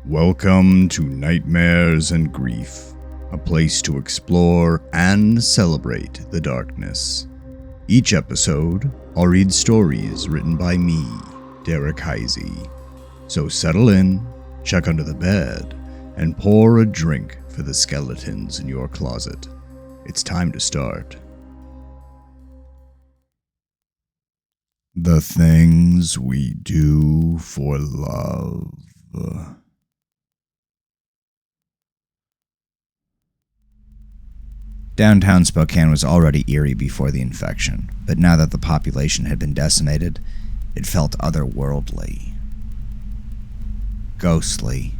Welcome to Nightmares and Grief, a place to explore and celebrate the darkness. Each episode, I'll read stories written by me, Derrick Heisey. So settle in, check under the bed, and pour a drink for the skeletons in your closet. It's time to start. The things we do for love. Downtown Spokane was already eerie before the infection, but now that the population had been decimated, it felt otherworldly. Ghostly.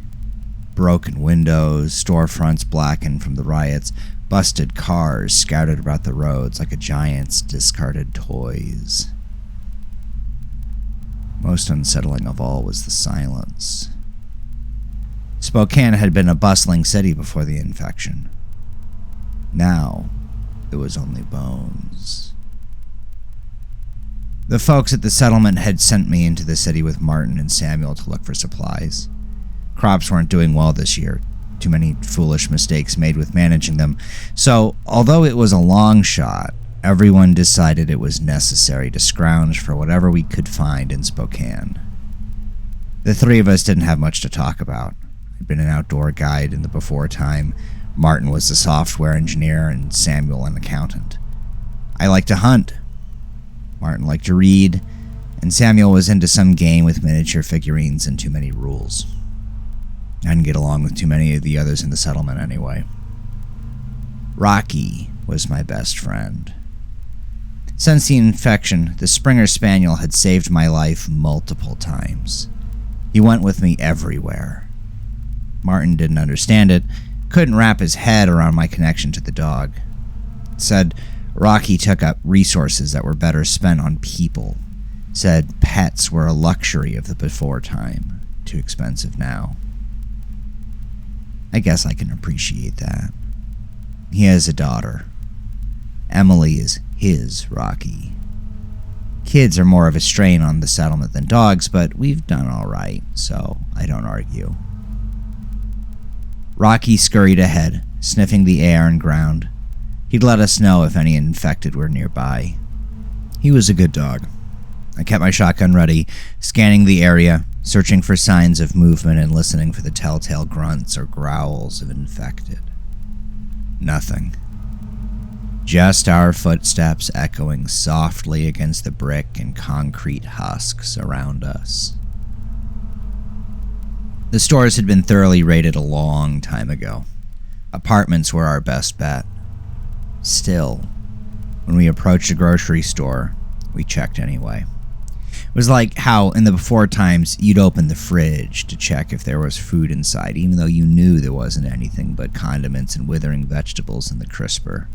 Broken windows, storefronts blackened from the riots, busted cars scattered about the roads like a giant's discarded toys. Most unsettling of all was the silence. Spokane had been a bustling city before the infection. Now, it was only bones. The folks at the settlement had sent me into the city with Martin and Samuel to look for supplies. Crops weren't doing well this year. Too many foolish mistakes made with managing them. So, although it was a long shot, everyone decided it was necessary to scrounge for whatever we could find in Spokane. The three of us didn't have much to talk about. I'd been an outdoor guide in the before time. Martin was a software engineer and Samuel an accountant. I liked to hunt. Martin liked to read, and Samuel was into some game with miniature figurines and too many rules. I didn't get along with too many of the others in the settlement anyway. Rocky was my best friend. Since the infection, the Springer Spaniel had saved my life multiple times. He went with me everywhere. Martin didn't understand it, couldn't wrap his head around my connection to the dog. Said Rocky took up resources that were better spent on people. Said pets were a luxury of the before time, too expensive now. I guess I can appreciate that. He has a daughter. Emily is his Rocky. Kids are more of a strain on the settlement than dogs, but we've done all right, so I don't argue. Rocky scurried ahead, sniffing the air and ground. He'd let us know if any infected were nearby. He was a good dog. I kept my shotgun ready, scanning the area, searching for signs of movement and listening for the telltale grunts or growls of infected. Nothing. Just our footsteps echoing softly against the brick and concrete husks around us. The stores had been thoroughly raided a long time ago. Apartments were our best bet. Still, when we approached a grocery store, we checked anyway. It was like how, in the before times, you'd open the fridge to check if there was food inside, even though you knew there wasn't anything but condiments and withering vegetables in the crisper.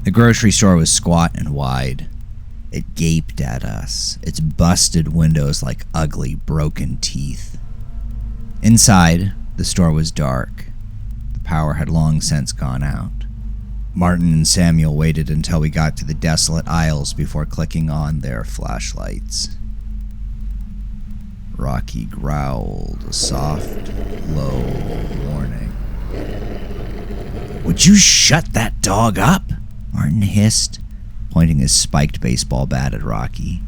The grocery store was squat and wide. It gaped at us, its busted windows like ugly, broken teeth. Inside, the store was dark. The power had long since gone out. Martin and Samuel waited until we got to the desolate aisles before clicking on their flashlights. Rocky growled a soft, low warning. "Would you shut that dog up?" Martin hissed, pointing his spiked baseball bat at Rocky.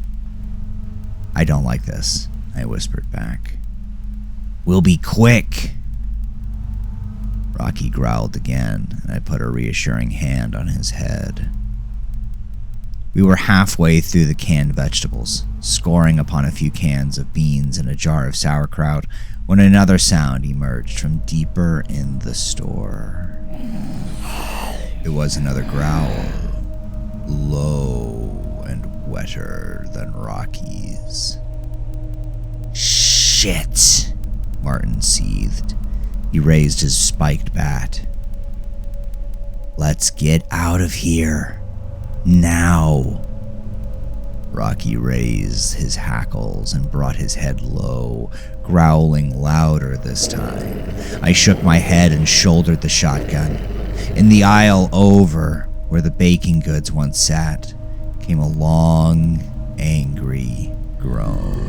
"I don't like this," I whispered back. "We'll be quick." Rocky growled again, and I put a reassuring hand on his head. We were halfway through the canned vegetables, scoring upon a few cans of beans and a jar of sauerkraut, when another sound emerged from deeper in the store. It was another growl, low and wetter than Rocky's. "Shit," Martin seethed. He raised his spiked bat. "Let's get out of here. Now." Rocky raised his hackles and brought his head low, growling louder this time. I shook my head and shouldered the shotgun. In the aisle over, where the baking goods once sat, came a long, angry groan.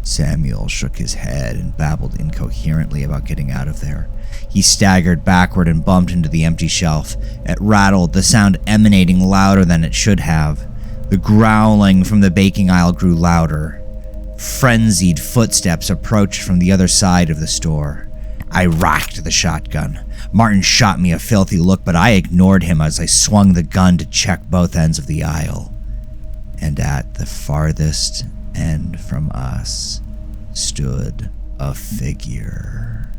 Samuel shook his head and babbled incoherently about getting out of there. He staggered backward and bumped into the empty shelf. It rattled, the sound emanating louder than it should have. The growling from the baking aisle grew louder. Frenzied footsteps approached from the other side of the store. I racked the shotgun. Martin shot me a filthy look, but I ignored him as I swung the gun to check both ends of the aisle. And at the farthest end from us stood a figure.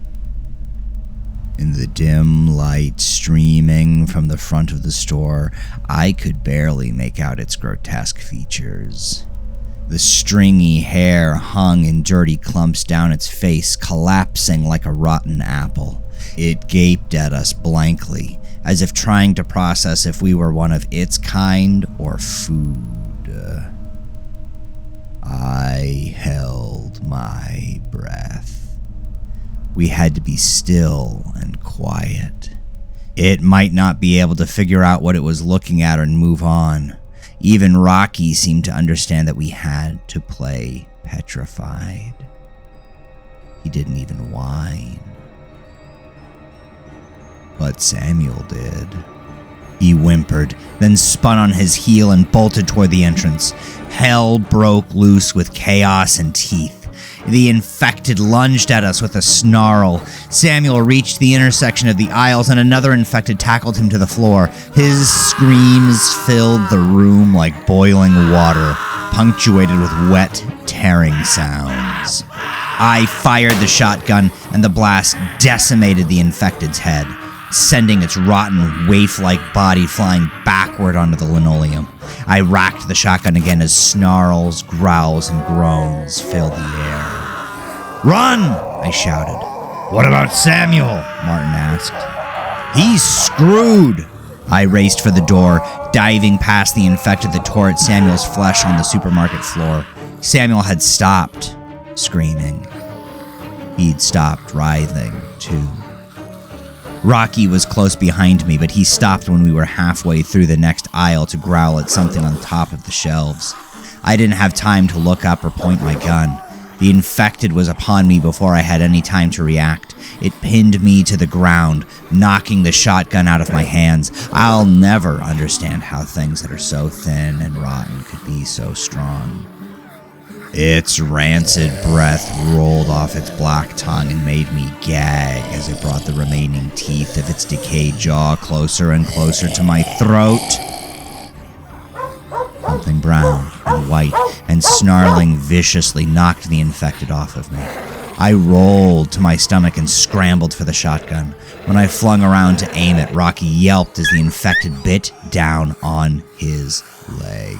In the dim light streaming from the front of the store, I could barely make out its grotesque features. The stringy hair hung in dirty clumps down its face, collapsing like a rotten apple. It gaped at us blankly, as if trying to process if we were one of its kind or food. I held my breath. We had to be still and quiet. It might not be able to figure out what it was looking at and move on. Even Rocky seemed to understand that we had to play petrified. He didn't even whine. But Samuel did. He whimpered, then spun on his heel and bolted toward the entrance. Hell broke loose with chaos and teeth. The infected lunged at us with a snarl. Samuel reached the intersection of the aisles and another infected tackled him to the floor. His screams filled the room like boiling water, punctuated with wet, tearing sounds. I fired the shotgun and the blast decimated the infected's head, sending its rotten, waif-like body flying backward onto the linoleum. I racked the shotgun again as snarls, growls, and groans filled the air. "Run!" I shouted. "What about Samuel?" Martin asked. "He's screwed!" I raced for the door, diving past the infected that tore at Samuel's flesh on the supermarket floor. Samuel had stopped screaming. He'd stopped writhing, too. Rocky was close behind me, but he stopped when we were halfway through the next aisle to growl at something on top of the shelves. I didn't have time to look up or point my gun. The infected was upon me before I had any time to react. It pinned me to the ground, knocking the shotgun out of my hands. I'll never understand how things that are so thin and rotten could be so strong. Its rancid breath rolled off its black tongue and made me gag as it brought the remaining teeth of its decayed jaw closer and closer to my throat. Something brown and white and snarling viciously knocked the infected off of me. I rolled to my stomach and scrambled for the shotgun. When I flung around to aim it, Rocky yelped as the infected bit down on his leg.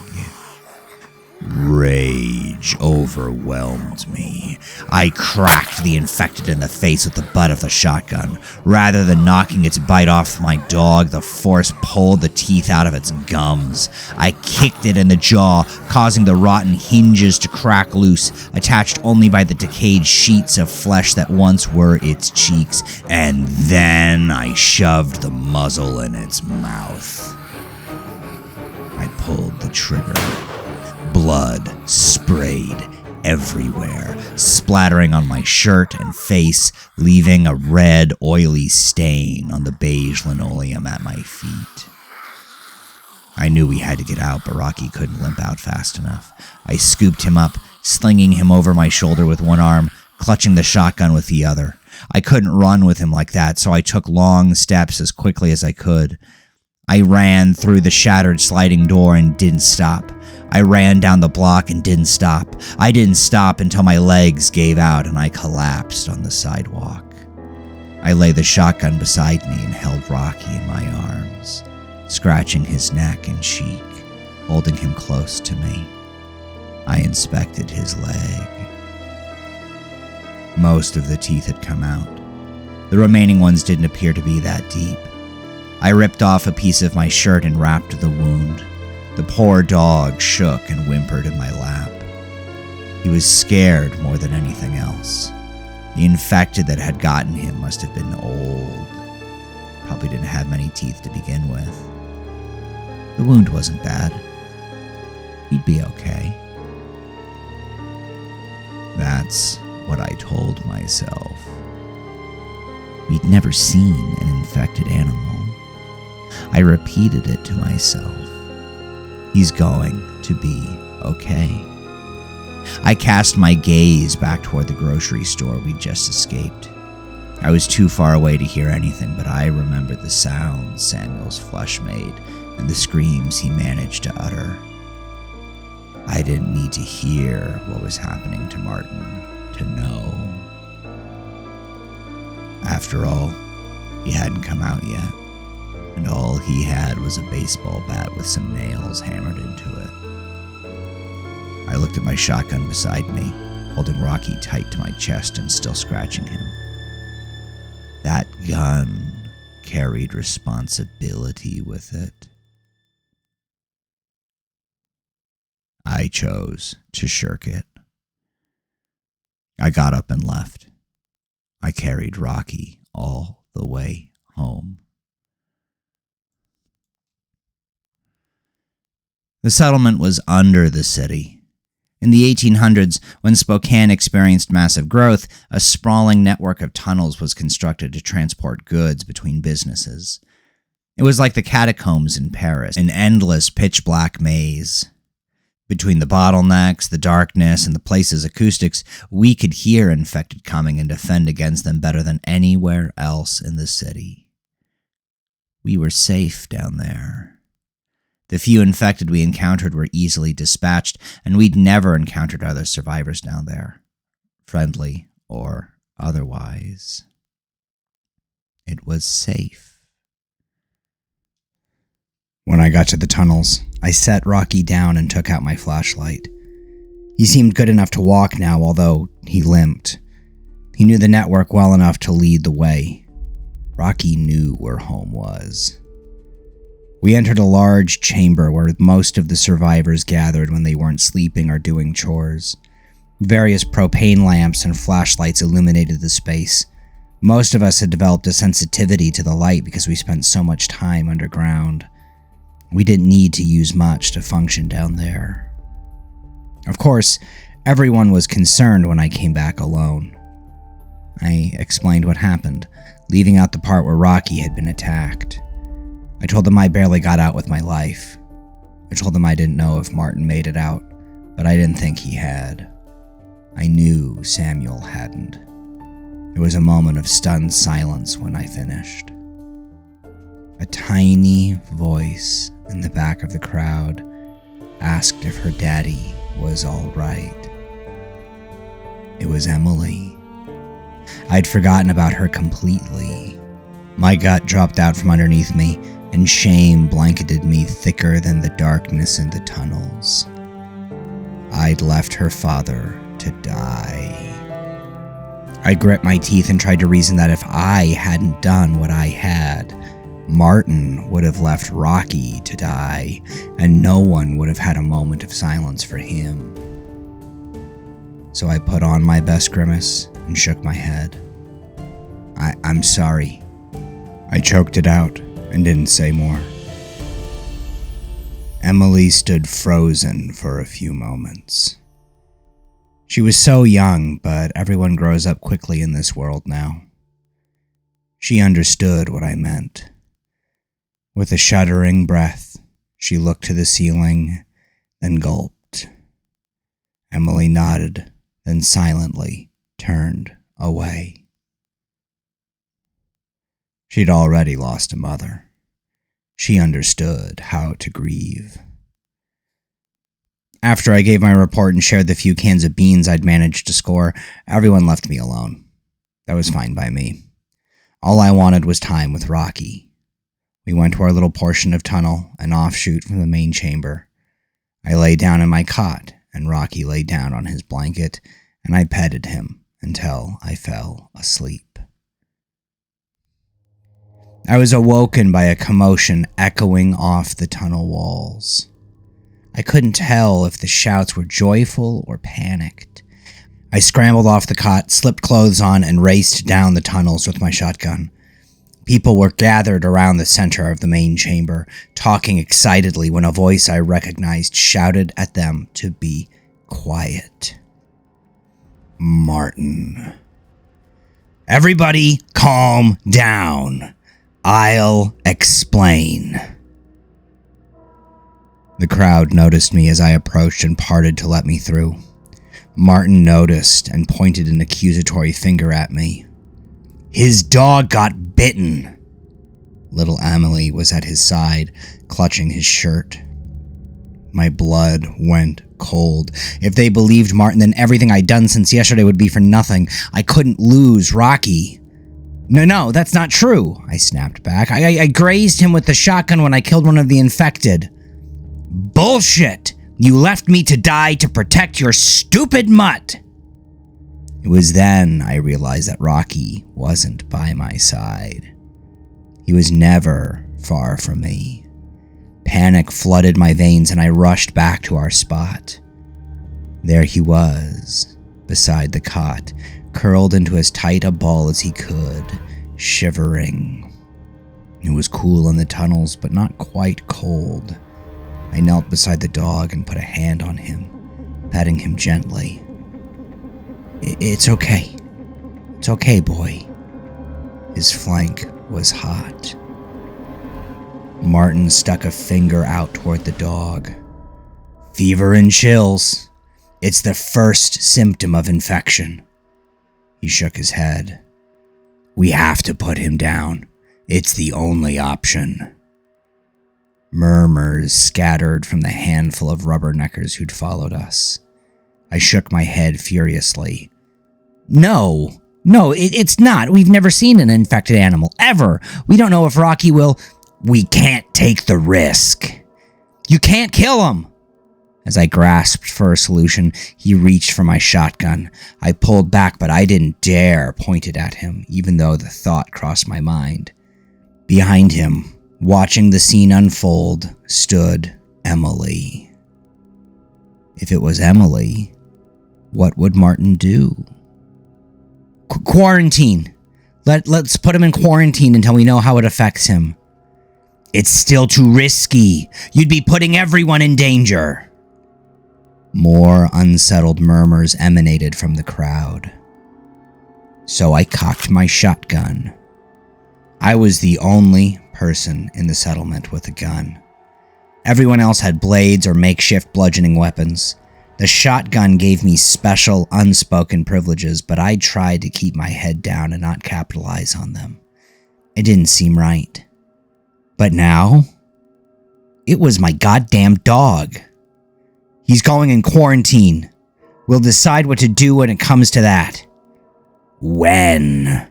Rage overwhelmed me. I cracked the infected in the face with the butt of the shotgun. Rather than knocking its bite off my dog, the force pulled the teeth out of its gums. I kicked it in the jaw, causing the rotten hinges to crack loose, attached only by the decayed sheets of flesh that once were its cheeks, and then I shoved the muzzle in its mouth. I pulled the trigger. Blood sprayed everywhere, splattering on my shirt and face, leaving a red, oily stain on the beige linoleum at my feet. I knew we had to get out, but Rocky couldn't limp out fast enough. I scooped him up, slinging him over my shoulder with one arm, clutching the shotgun with the other. I couldn't run with him like that, so I took long steps as quickly as I could. I ran through the shattered sliding door and didn't stop. I ran down the block and didn't stop. I didn't stop until my legs gave out and I collapsed on the sidewalk. I lay the shotgun beside me and held Rocky in my arms, scratching his neck and cheek, holding him close to me. I inspected his leg. Most of the teeth had come out. The remaining ones didn't appear to be that deep. I ripped off a piece of my shirt and wrapped the wound. The poor dog shook and whimpered in my lap. He was scared more than anything else. The infected that had gotten him must have been old. Probably didn't have many teeth to begin with. The wound wasn't bad. He'd be okay. That's what I told myself. We'd never seen an infected animal. I repeated it to myself. He's going to be okay. I cast my gaze back toward the grocery store we'd just escaped. I was too far away to hear anything, but I remembered the sounds Samuel's flesh made and the screams he managed to utter. I didn't need to hear what was happening to Martin to know. After all, he hadn't come out yet, and all he had was a baseball bat with some nails hammered into it. I looked at my shotgun beside me, holding Rocky tight to my chest and still scratching him. That gun carried responsibility with it. I chose to shirk it. I got up and left. I carried Rocky all the way home. The settlement was under the city. In the 1800s, when Spokane experienced massive growth, a sprawling network of tunnels was constructed to transport goods between businesses. It was like the catacombs in Paris, an endless pitch-black maze. Between the bottlenecks, the darkness, and the place's acoustics, we could hear infected coming and defend against them better than anywhere else in the city. We were safe down there. The few infected we encountered were easily dispatched, and we'd never encountered other survivors down there, friendly or otherwise. It was safe. When I got to the tunnels, I set Rocky down and took out my flashlight. He seemed good enough to walk now, although he limped. He knew the network well enough to lead the way. Rocky knew where home was. We entered a large chamber where most of the survivors gathered when they weren't sleeping or doing chores. Various propane lamps and flashlights illuminated the space. Most of us had developed a sensitivity to the light because we spent so much time underground. We didn't need to use much to function down there. Of course, everyone was concerned when I came back alone. I explained what happened, leaving out the part where Rocky had been attacked. I told them I barely got out with my life. I told them I didn't know if Martin made it out, but I didn't think he had. I knew Samuel hadn't. There was a moment of stunned silence when I finished. A tiny voice in the back of the crowd asked if her daddy was all right. It was Emily. I'd forgotten about her completely. My gut dropped out from underneath me, and shame blanketed me thicker than the darkness in the tunnels. I'd left her father to die. I grit my teeth and tried to reason that if I hadn't done what I had, Martin would have left Rocky to die, and no one would have had a moment of silence for him. So I put on my best grimace and shook my head. I'm sorry. I choked it out and didn't say more. Emily stood frozen for a few moments. She was so young, but everyone grows up quickly in this world now. She understood what I meant. With a shuddering breath, she looked to the ceiling, then gulped. Emily nodded, then silently turned away. She'd already lost a mother. She understood how to grieve. After I gave my report and shared the few cans of beans I'd managed to score, everyone left me alone. That was fine by me. All I wanted was time with Rocky. We went to our little portion of tunnel, an offshoot from the main chamber. I lay down in my cot, and Rocky lay down on his blanket, and I petted him until I fell asleep. I was awoken by a commotion echoing off the tunnel walls. I couldn't tell if the shouts were joyful or panicked. I scrambled off the cot, slipped clothes on, and raced down the tunnels with my shotgun. People were gathered around the center of the main chamber, talking excitedly when a voice I recognized shouted at them to be quiet. Martin. Everybody calm down. I'll explain. The crowd noticed me as I approached and parted to let me through. Martin noticed and pointed an accusatory finger at me. His dog got bitten. Little Emily was at his side, clutching his shirt. My blood went cold. If they believed Martin, then everything I'd done since yesterday would be for nothing. I couldn't lose Rocky. No, that's not true, I snapped back. I grazed him with the shotgun when I killed one of the infected. Bullshit! You left me to die to protect your stupid mutt! It was then I realized that Rocky wasn't by my side. He was never far from me. Panic flooded my veins and I rushed back to our spot. There he was, beside the cot, curled into as tight a ball as he could, shivering. It was cool in the tunnels, but not quite cold. I knelt beside the dog and put a hand on him, patting him gently. It's okay. It's okay, boy. His flank was hot. Martin stuck a finger out toward the dog. Fever and chills. It's the first symptom of infection. He shook his head. We have to put him down. It's the only option. Murmurs scattered from the handful of rubberneckers who'd followed us. I shook my head furiously. No, it's not. We've never seen an infected animal, ever. We don't know if Rocky will... We can't take the risk. You can't kill him. As I grasped for a solution, he reached for my shotgun. I pulled back, but I didn't dare point it at him, even though the thought crossed my mind. Behind him, watching the scene unfold, stood Emily. If it was Emily, what would Martin do? Quarantine. Let's put him in quarantine until we know how it affects him. It's still too risky. You'd be putting everyone in danger. More unsettled murmurs emanated from the crowd. So I cocked my shotgun. I was the only person in the settlement with a gun. Everyone else had blades or makeshift bludgeoning weapons. The shotgun gave me special, unspoken privileges, but I tried to keep my head down and not capitalize on them. It didn't seem right. But now, it was my goddamn dog. He's going in quarantine. We'll decide what to do when it comes to that. When?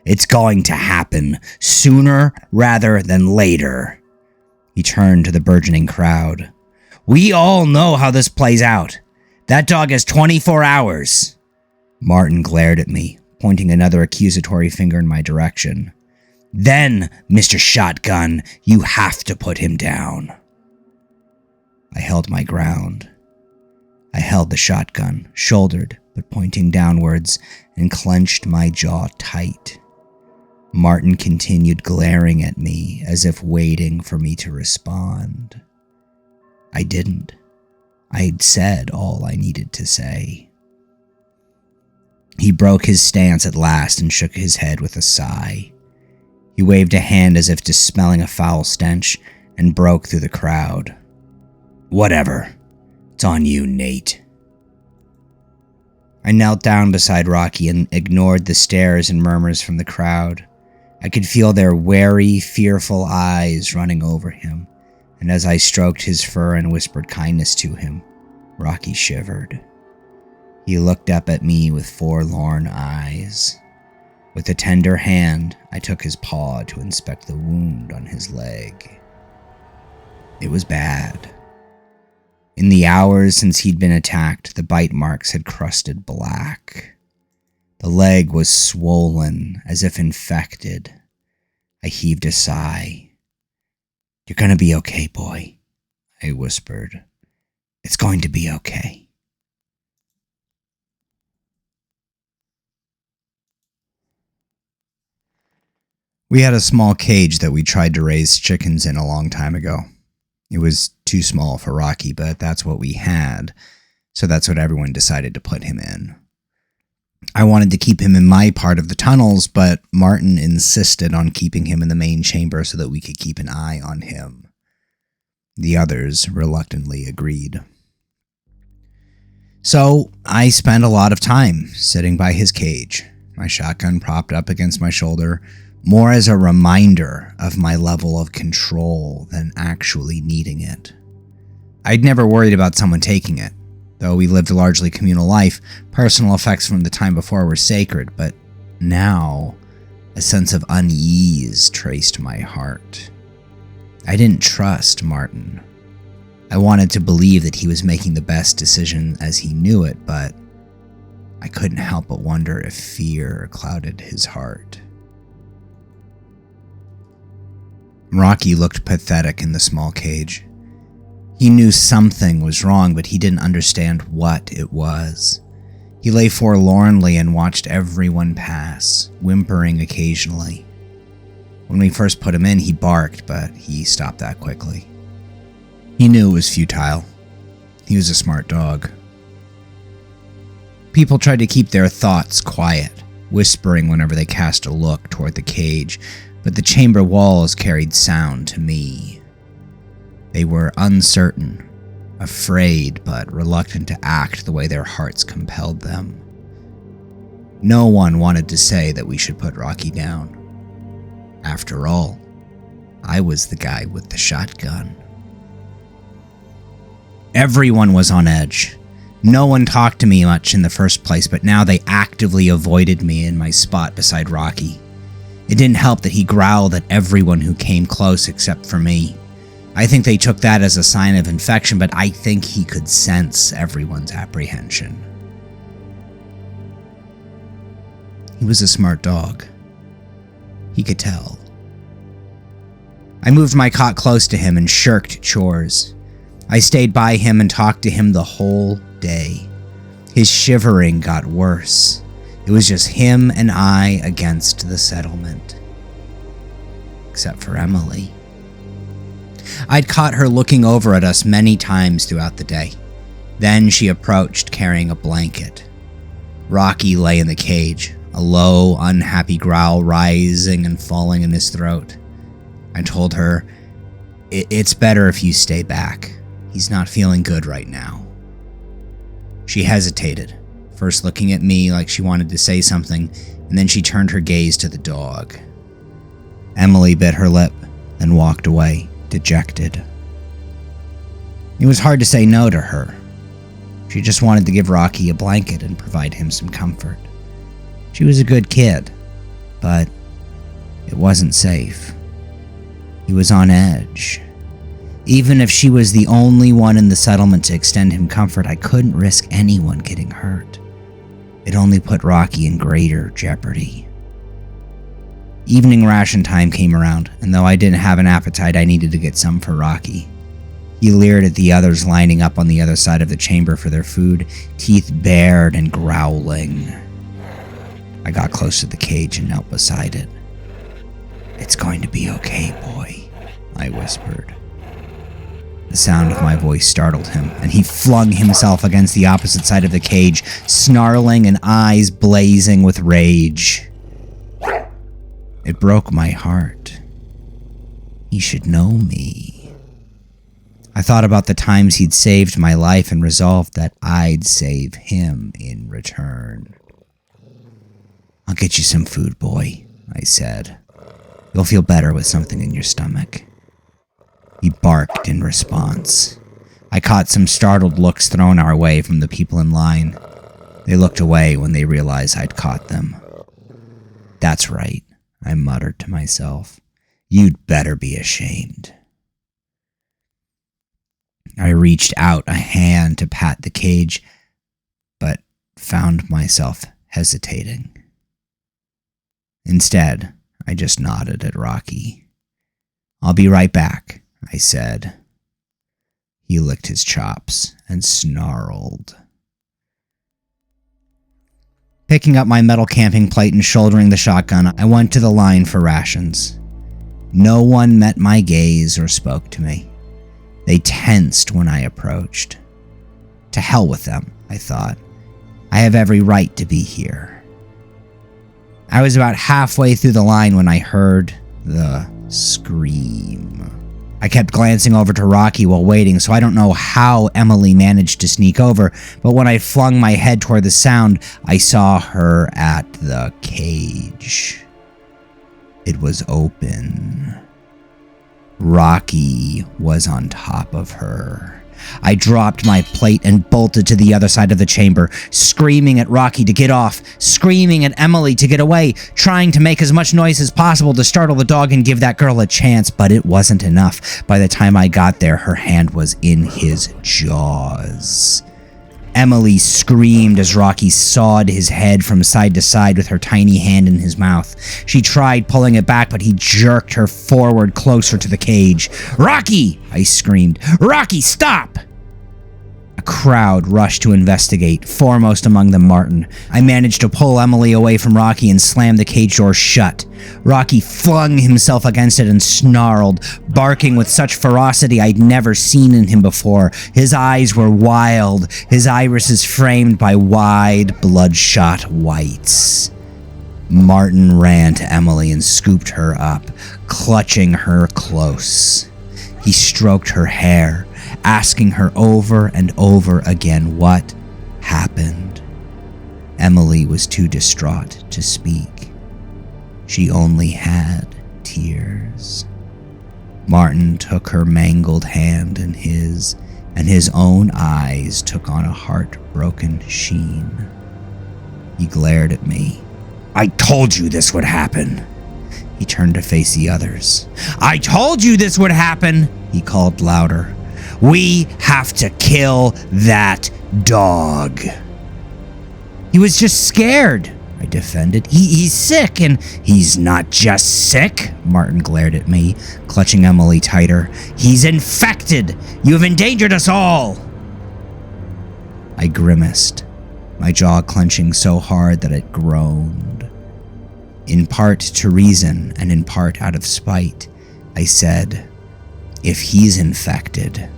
It's going to happen sooner rather than later. He turned to the burgeoning crowd. We all know how this plays out. That dog has 24 hours. Martin glared at me, pointing another accusatory finger in my direction. Then, Mr. Shotgun, you have to put him down. I held my ground. I held the shotgun, shouldered but pointing downwards, and clenched my jaw tight. Martin continued glaring at me as if waiting for me to respond. I didn't. I'd said all I needed to say. He broke his stance at last and shook his head with a sigh. He waved a hand as if dispelling a foul stench and broke through the crowd. Whatever. It's on you, Nate. I knelt down beside Rocky and ignored the stares and murmurs from the crowd. I could feel their wary, fearful eyes running over him, and as I stroked his fur and whispered kindness to him, Rocky shivered. He looked up at me with forlorn eyes. With a tender hand, I took his paw to inspect the wound on his leg. It was bad. In the hours since he'd been attacked, the bite marks had crusted black. The leg was swollen, as if infected. I heaved a sigh. You're gonna be okay, boy, I whispered. It's going to be okay. We had a small cage that we tried to raise chickens in a long time ago. It was too small for Rocky, but that's what we had, so that's what everyone decided to put him in. I wanted to keep him in my part of the tunnels, but Martin insisted on keeping him in the main chamber so that we could keep an eye on him. The others reluctantly agreed. So I spent a lot of time sitting by his cage, my shotgun propped up against my shoulder, more as a reminder of my level of control than actually needing it. I'd never worried about someone taking it. Though we lived a largely communal life, personal effects from the time before were sacred, but now a sense of unease traced my heart. I didn't trust Martin. I wanted to believe that he was making the best decision as he knew it, but I couldn't help but wonder if fear clouded his heart. Rocky looked pathetic in the small cage. He knew something was wrong, but he didn't understand what it was. He lay forlornly and watched everyone pass, whimpering occasionally. When we first put him in, he barked, but he stopped that quickly. He knew it was futile. He was a smart dog. People tried to keep their thoughts quiet, whispering whenever they cast a look toward the cage, but the chamber walls carried sound to me. They were uncertain, afraid, but reluctant to act the way their hearts compelled them. No one wanted to say that we should put Rocky down. After all, I was the guy with the shotgun. Everyone was on edge. No one talked to me much in the first place, but now they actively avoided me in my spot beside Rocky. It didn't help that he growled at everyone who came close except for me. I think they took that as a sign of infection, but I think he could sense everyone's apprehension. He was a smart dog. He could tell. I moved my cot close to him and shirked chores. I stayed by him and talked to him the whole day. His shivering got worse. It was just him and I against the settlement. Except for Emily. I'd caught her looking over at us many times throughout the day. Then she approached carrying a blanket. Rocky lay in the cage, a low, unhappy growl rising and falling in his throat. I told her, "It's better if you stay back. He's not feeling good right now." She hesitated, first looking at me like she wanted to say something, and then she turned her gaze to the dog. Emily bit her lip and walked away, dejected. It was hard to say no to her. She just wanted to give Rocky a blanket and provide him some comfort. She was a good kid, but it wasn't safe. He was on edge. Even if she was the only one in the settlement to extend him comfort, I couldn't risk anyone getting hurt. It only put Rocky in greater jeopardy. Evening ration time came around, and though I didn't have an appetite, I needed to get some for Rocky. He leered at the others lining up on the other side of the chamber for their food, teeth bared and growling. I got close to the cage and knelt beside it. "It's going to be okay, boy," I whispered. The sound of my voice startled him, and he flung himself against the opposite side of the cage, snarling and eyes blazing with rage. It broke my heart. He should know me. I thought about the times he'd saved my life and resolved that I'd save him in return. "I'll get you some food, boy," I said. "You'll feel better with something in your stomach." He barked in response. I caught some startled looks thrown our way from the people in line. They looked away when they realized I'd caught them. "That's right," I muttered to myself. "You'd better be ashamed." I reached out a hand to pat the cage, but found myself hesitating. Instead, I just nodded at Rocky. "I'll be right back," I said. He licked his chops and snarled. Picking up my metal camping plate and shouldering the shotgun, I went to the line for rations. No one met my gaze or spoke to me. They tensed when I approached. To hell with them, I thought. I have every right to be here. I was about halfway through the line when I heard the scream. I kept glancing over to Rocky while waiting, so I don't know how Emily managed to sneak over, but when I flung my head toward the sound, I saw her at the cage. It was open. Rocky was on top of her. I dropped my plate and bolted to the other side of the chamber, screaming at Rocky to get off, screaming at Emily to get away, trying to make as much noise as possible to startle the dog and give that girl a chance, but it wasn't enough. By the time I got there, her hand was in his jaws. Emily screamed as Rocky sawed his head from side to side with her tiny hand in his mouth. She tried pulling it back, but he jerked her forward closer to the cage. "Rocky!" I screamed. "Rocky, stop!" A crowd rushed to investigate, foremost among them Martin. I managed to pull Emily away from Rocky and slam the cage door shut. Rocky flung himself against it and snarled, barking with such ferocity I'd never seen in him before. His eyes were wild, his irises framed by wide, bloodshot whites. Martin ran to Emily and scooped her up, clutching her close. He stroked her hair, asking her over and over again what happened. Emily was too distraught to speak. She only had tears. Martin took her mangled hand in his, and his own eyes took on a heartbroken sheen. He glared at me. "I told you this would happen." He turned to face the others. "I told you this would happen," he called louder. "We have to kill that dog." "He was just scared," I defended. He's sick, and he's not just sick," Martin glared at me, clutching Emily tighter. "He's infected. You've endangered us all." I grimaced, my jaw clenching so hard that it groaned. In part to reason and in part out of spite, I said, "If he's infected,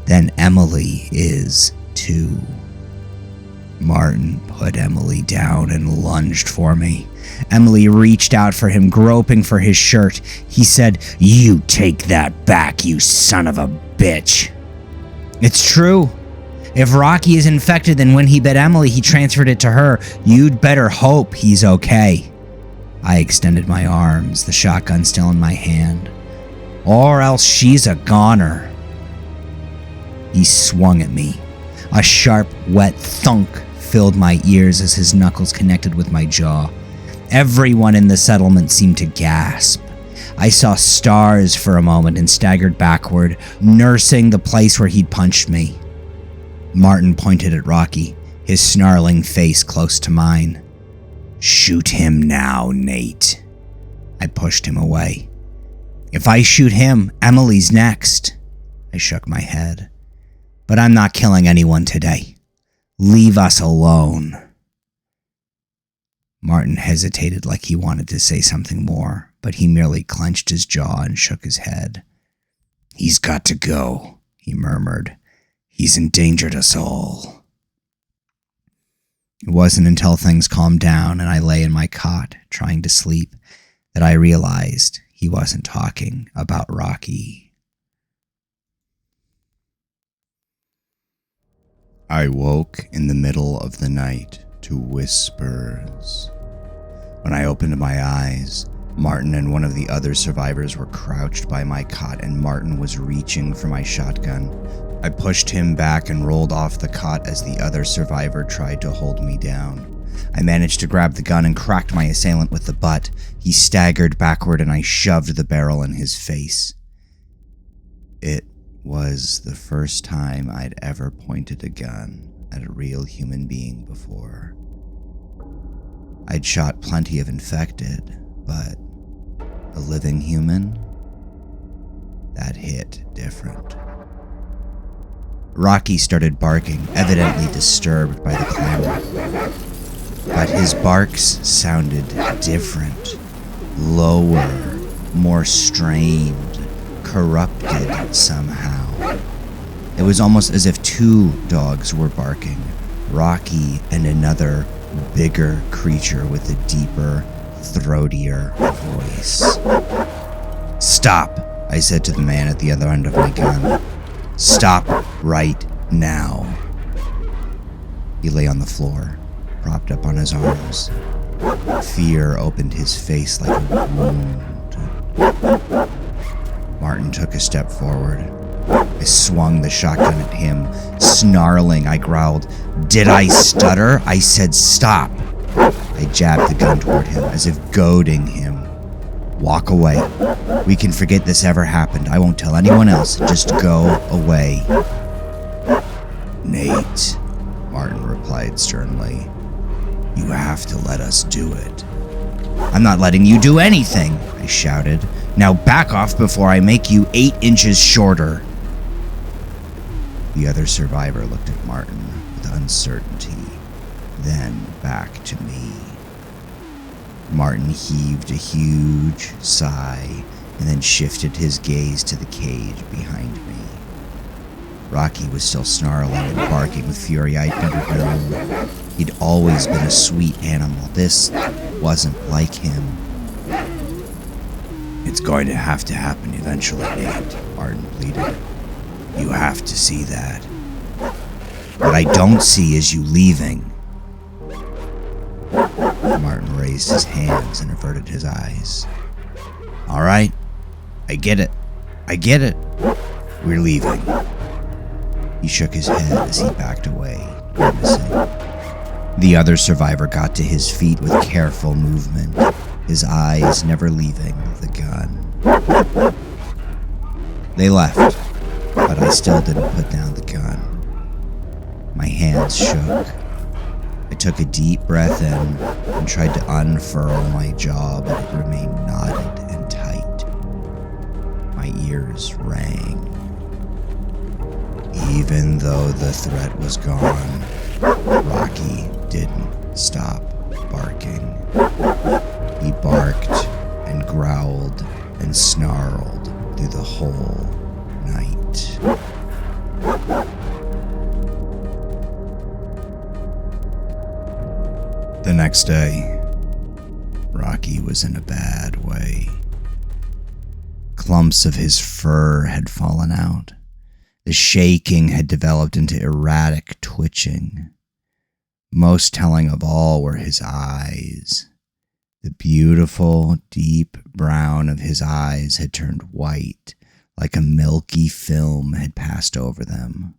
then Emily is too." Martin put Emily down and lunged for me. Emily reached out for him, groping for his shirt. He said, "You take that back, you son of a bitch." "It's true. If Rocky is infected, then when he bit Emily, he transferred it to her. You'd better hope he's okay." I extended my arms, the shotgun still in my hand. "Or else she's a goner." He swung at me. A sharp, wet thunk filled my ears as his knuckles connected with my jaw. Everyone in the settlement seemed to gasp. I saw stars for a moment and staggered backward, nursing the place where he'd punched me. Martin pointed at Rocky, his snarling face close to mine. "Shoot him now, Nate." I pushed him away. "If I shoot him, Emily's next." I shook my head. "But I'm not killing anyone today. Leave us alone." Martin hesitated like he wanted to say something more, but he merely clenched his jaw and shook his head. "He's got to go," he murmured. "He's endangered us all." It wasn't until things calmed down and I lay in my cot, trying to sleep, that I realized he wasn't talking about Rocky. I woke in the middle of the night to whispers. When I opened my eyes, Martin and one of the other survivors were crouched by my cot, and Martin was reaching for my shotgun. I pushed him back and rolled off the cot as the other survivor tried to hold me down. I managed to grab the gun and cracked my assailant with the butt. He staggered backward and I shoved the barrel in his face. It was the first time I'd ever pointed a gun at a real human being before. I'd shot plenty of infected, but a living human? That hit different. Rocky started barking, evidently disturbed by the clamor. But his barks sounded different, lower, more strained, corrupted somehow. It was almost as if two dogs were barking, Rocky and another, bigger creature with a deeper, throatier voice. "Stop," I said to the man at the other end of my gun. "Stop right now." He lay on the floor, propped up on his arms. Fear opened his face like a wound. Martin took a step forward. I swung the shotgun at him. Snarling, I growled, "Did I stutter? I said stop." I jabbed the gun toward him, as if goading him. "Walk away. We can forget this ever happened. I won't tell anyone else. Just go away." "Nate," Martin replied sternly, "you have to let us do it." "I'm not letting you do anything," I shouted. "Now back off before I make you 8 inches shorter." The other survivor looked at Martin with uncertainty, then back to me. Martin heaved a huge sigh and then shifted his gaze to the cage behind me. Rocky was still snarling and barking with fury I'd never known. He'd always been a sweet animal. This wasn't like him. "It's going to happen eventually, Nate," Martin pleaded. "You have to see that. What I don't see is you leaving." Martin raised his hands and averted his eyes. "All right, I get it. We're leaving." He shook his head as he backed away, grimacing. The other survivor got to his feet with careful movement, his eyes never leaving the gun. They left, but I still didn't put down the gun. My hands shook. I took a deep breath in and tried to unfurl my jaw, but it remained knotted and tight. My ears rang. Even though the threat was gone, Rocky didn't stop barking. He barked and growled and snarled through the whole night. The next day, Rocky was in a bad way. Clumps of his fur had fallen out. The shaking had developed into erratic twitching. Most telling of all were his eyes. The beautiful, deep brown of his eyes had turned white, like a milky film had passed over them.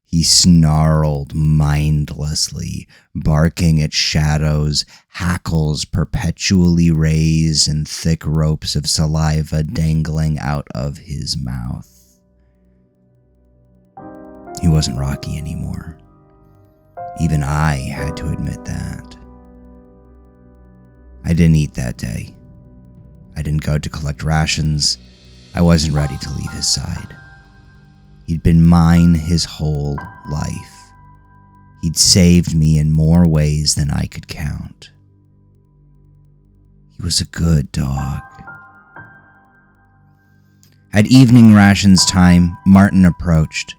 He snarled mindlessly, barking at shadows, hackles perpetually raised and thick ropes of saliva dangling out of his mouth. He wasn't Rocky anymore. Even I had to admit that. I didn't eat that day. I didn't go to collect rations. I wasn't ready to leave his side. He'd been mine his whole life. He'd saved me in more ways than I could count. He was a good dog. At evening rations time, Martin approached.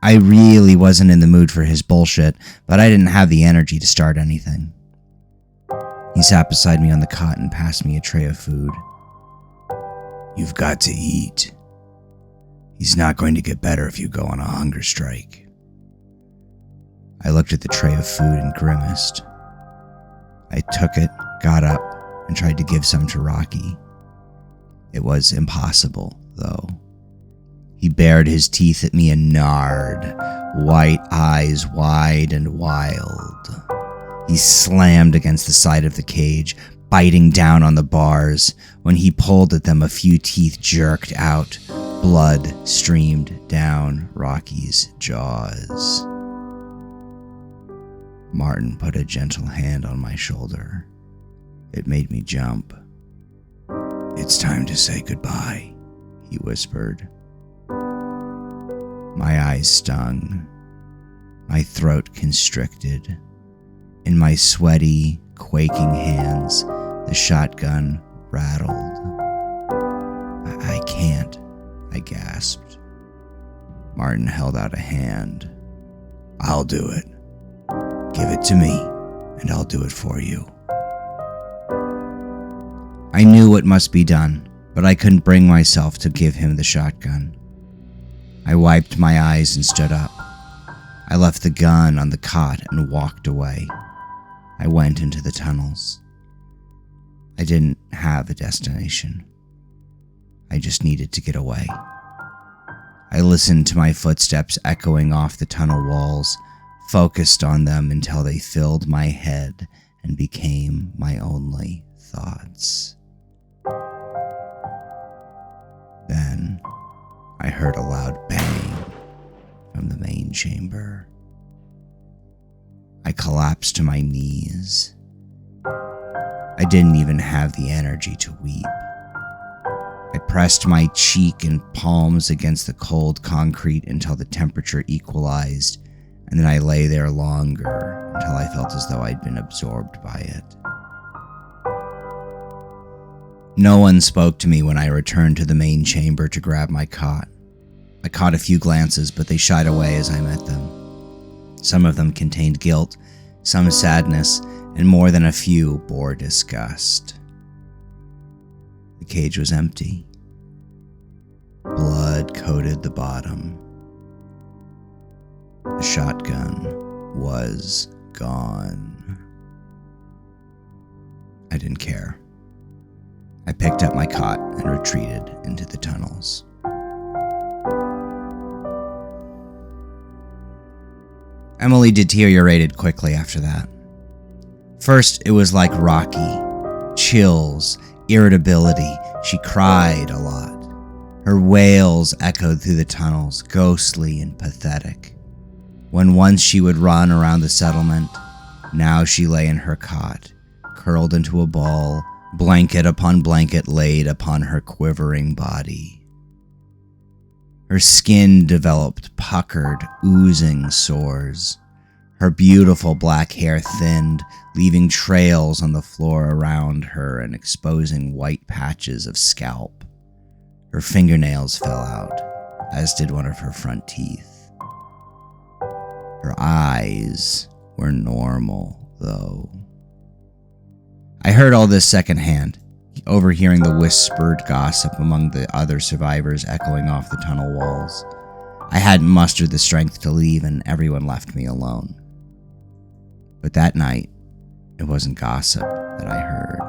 I really wasn't in the mood for his bullshit, but I didn't have the energy to start anything. He sat beside me on the cot and passed me a tray of food. "You've got to eat. He's not going to get better if you go on a hunger strike." I looked at the tray of food and grimaced. I took it, got up, and tried to give some to Rocky. It was impossible, though. He bared his teeth at me and gnarred, white eyes wide and wild. He slammed against the side of the cage, biting down on the bars. When he pulled at them, a few teeth jerked out. Blood streamed down Rocky's jaws. Martin put a gentle hand on my shoulder. It made me jump. "It's time to say goodbye," he whispered. My eyes stung. My throat constricted. In my sweaty, quaking hands, the shotgun rattled. I can't," I gasped. Martin held out a hand. "I'll do it. Give it to me, and I'll do it for you." I knew what must be done, but I couldn't bring myself to give him the shotgun. I wiped my eyes and stood up. I left the gun on the cot and walked away. I went into the tunnels. I didn't have a destination. I just needed to get away. I listened to my footsteps echoing off the tunnel walls, focused on them until they filled my head and became my only thoughts. Then I heard a loud bang from the main chamber. I collapsed to my knees. I didn't even have the energy to weep. I pressed my cheek and palms against the cold concrete until the temperature equalized, and then I lay there longer until I felt as though I'd been absorbed by it. No one spoke to me when I returned to the main chamber to grab my cot. I caught a few glances, but they shied away as I met them. Some of them contained guilt, some sadness, and more than a few bore disgust. The cage was empty. Blood coated the bottom. The shotgun was gone. I didn't care. I picked up my cot and retreated into the tunnels. Emily deteriorated quickly after that. First, it was like Rocky. Chills, irritability. She cried a lot. Her wails echoed through the tunnels, ghostly and pathetic. When once she would run around the settlement, now she lay in her cot, curled into a ball, blanket upon blanket laid upon her quivering body. Her skin developed puckered, oozing sores. Her beautiful black hair thinned, leaving trails on the floor around her and exposing white patches of scalp. Her fingernails fell out, as did one of her front teeth. Her eyes were normal, though. I heard all this secondhand, overhearing the whispered gossip among the other survivors echoing off the tunnel walls. I hadn't mustered the strength to leave, and everyone left me alone. But that night, it wasn't gossip that I heard.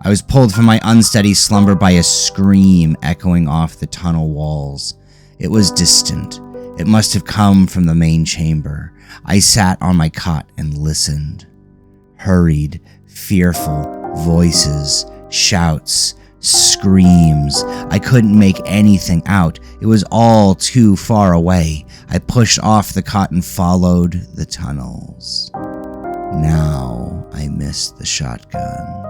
I was pulled from my unsteady slumber by a scream echoing off the tunnel walls. It was distant. It must have come from the main chamber. I sat on my cot and listened. Hurried, fearful voices, shouts, screams. I couldn't make anything out. It was all too far away. I pushed off the cot and followed the tunnels. Now I missed the shotgun.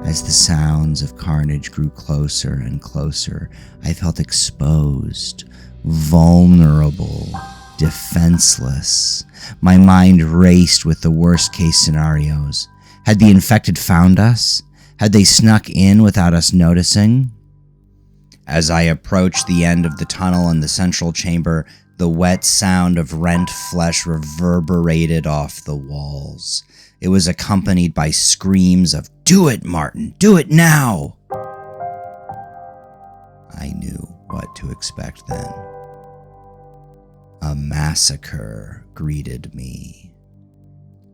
As the sounds of carnage grew closer and closer, I felt exposed, vulnerable, defenseless. My mind raced with the worst-case scenarios. Had the infected found us? Had they snuck in without us noticing? As I approached the end of the tunnel in the central chamber, the wet sound of rent flesh reverberated off the walls. It was accompanied by screams of, "Do it, Martin! Do it now!" I knew what to expect then. A massacre greeted me.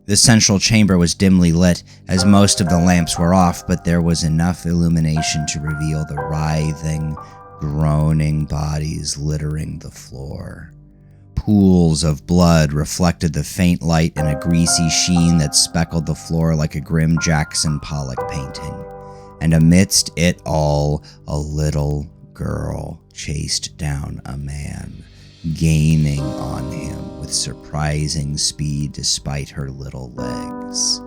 The central chamber was dimly lit, as most of the lamps were off, but there was enough illumination to reveal the writhing, groaning bodies littering the floor. Pools of blood reflected the faint light in a greasy sheen that speckled the floor like a grim Jackson Pollock painting. And amidst it all, a little girl chased down a man, gaining on him with surprising speed despite her little legs.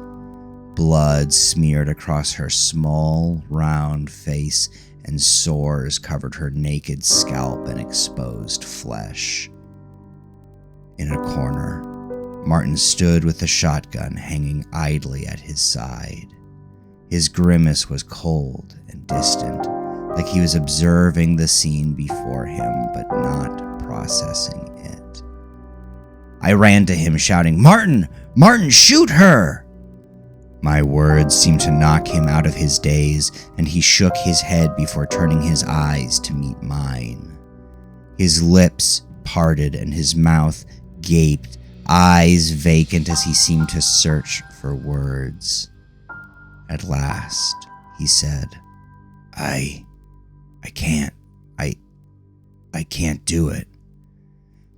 Blood smeared across her small, round face, and sores covered her naked scalp and exposed flesh. In a corner, Martin stood with the shotgun hanging idly at his side. His grimace was cold and distant, like he was observing the scene before him but not processing it. I ran to him shouting, "Martin! Martin, shoot her!" My words seemed to knock him out of his daze, and he shook his head before turning his eyes to meet mine. His lips parted and his mouth gaped, eyes vacant as he seemed to search for words. At last, he said, I can't do it.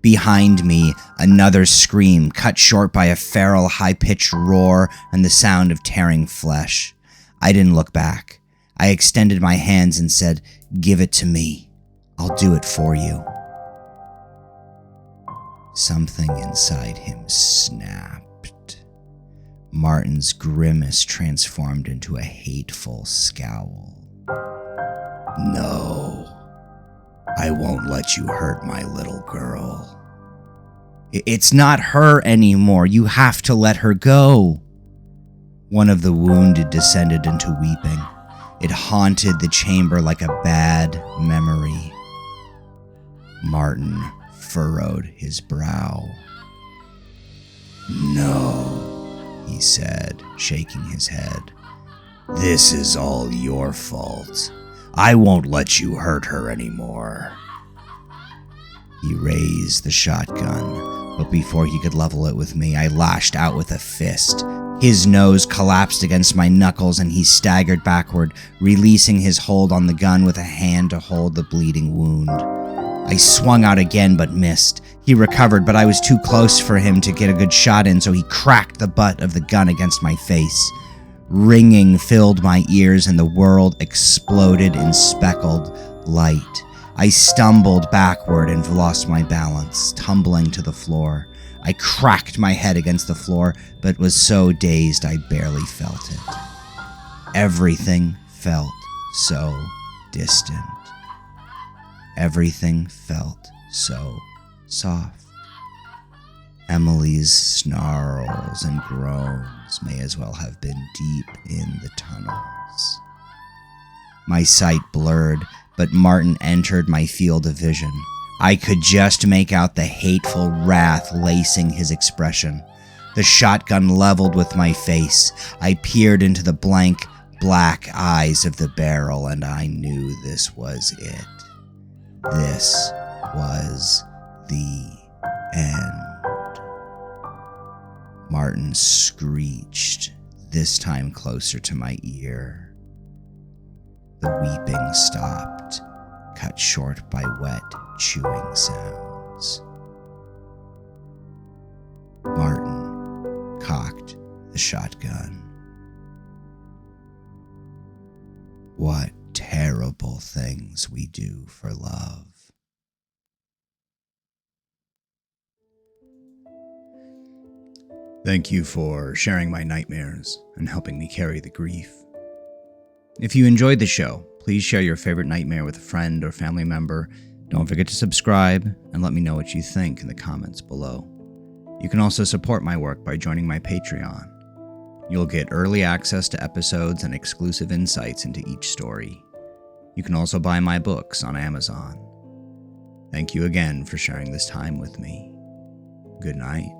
Behind me, another scream, cut short by a feral, high-pitched roar and the sound of tearing flesh. I didn't look back. I extended my hands and said, "Give it to me. I'll do it for you." Something inside him snapped. Martin's grimace transformed into a hateful scowl. "No. I won't let you hurt my little girl." "It's not her anymore. You have to let her go." One of the wounded descended into weeping. It haunted the chamber like a bad memory. Martin furrowed his brow. "No," he said, shaking his head. "This is all your fault. I won't let you hurt her anymore." He raised the shotgun, but before he could level it with me, I lashed out with a fist. His nose collapsed against my knuckles and he staggered backward, releasing his hold on the gun with a hand to hold the bleeding wound. I swung out again but missed. He recovered, but I was too close for him to get a good shot in, so he cracked the butt of the gun against my face. Ringing filled my ears and the world exploded in speckled light. I stumbled backward and lost my balance, tumbling to the floor. I cracked my head against the floor, but was so dazed I barely felt it. Everything felt so distant. Everything felt so soft. Emily's snarls and groans may as well have been deep in the tunnels. My sight blurred, but Martin entered my field of vision. I could just make out the hateful wrath lacing his expression. The shotgun leveled with my face. I peered into the blank, black eyes of the barrel, and I knew this was it. This was the end. Martin screeched, this time closer to my ear. The weeping stopped, cut short by wet, chewing sounds. Martin cocked the shotgun. What terrible things we do for love. Thank you for sharing my nightmares and helping me carry the grief. If you enjoyed the show, please share your favorite nightmare with a friend or family member. Don't forget to subscribe and let me know what you think in the comments below. You can also support my work by joining my Patreon. You'll get early access to episodes and exclusive insights into each story. You can also buy my books on Amazon. Thank you again for sharing this time with me. Good night.